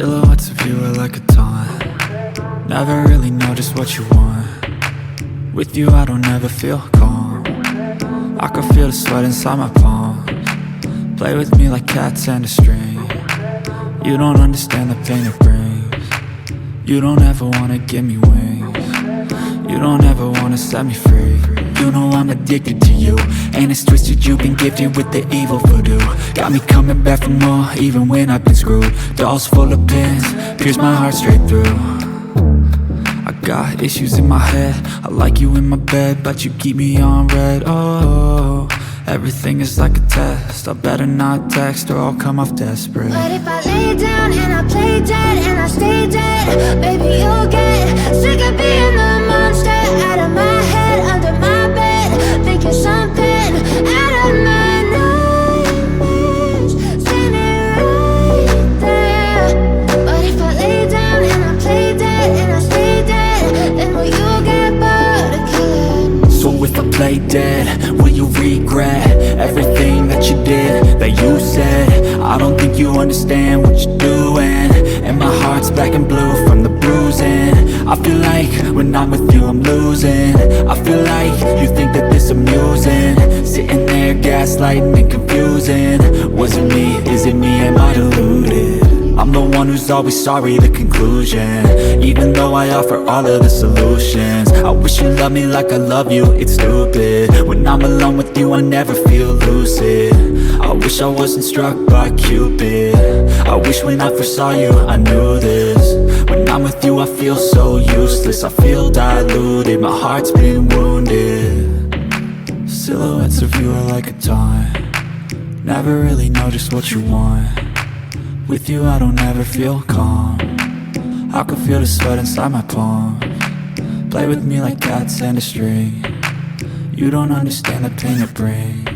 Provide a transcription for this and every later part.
Silhouettes of you are like a taunt. Never really know just what you want. With you I don't ever feel calm. I can feel the sweat inside my palms. Play with me like cats and a string. You don't understand the pain it brings. You don't ever wanna give me wings. You don't ever wanna set me free. You know I'm addicted to you, and it's twisted, you've been gifted with the evil voodoo. Got me coming back for more, even when I've been screwed. Dolls full of pins, pierce my heart straight through. I got issues in my head, I like you in my bed, but you keep me on red. Oh, everything is like a test, I better not text or I'll come off desperate. But if I lay down and I play dead and I stay dead, baby you'll get sick of being the monster out of my head, under my bed, thinking something out of my nightmares, standing right there. But if I lay down and I play dead and I stay dead, then will you get bored of killing me? So if I play dead, will you regret everything that you did, that you said? I don't think you understand what you're doing, and my heart's black and blue from the bruising. I feel like when I'm with you I'm losing. I feel like you think that this amusing, sitting there gaslighting and confusing. Was it me? Is it me? Am I deluded? I'm the one who's always sorry, the conclusion, even though I offer all of the solutions. I wish you loved me like I love you, it's stupid. When I'm alone with you I never feel lucid. I wish I wasn't struck by Cupid. I wish when I first saw you I knew this. When I'm with you I feel so useless, I feel diluted, my heart's been wounded. Silhouettes of you are like a taunt. Never really know just what you want. With you I don't ever feel calm. I can feel the sweat inside my palms. Play with me like cats and a string. You don't understand the pain it brings.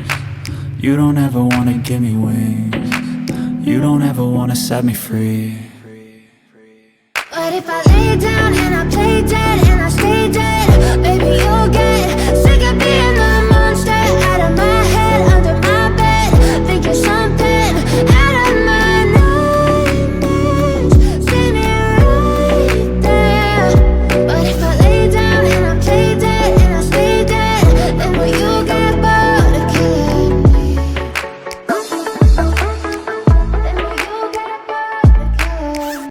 You don't ever wanna give me wings. You don't ever wanna set me free. But if I lay down and I play dead and I stay dead, baby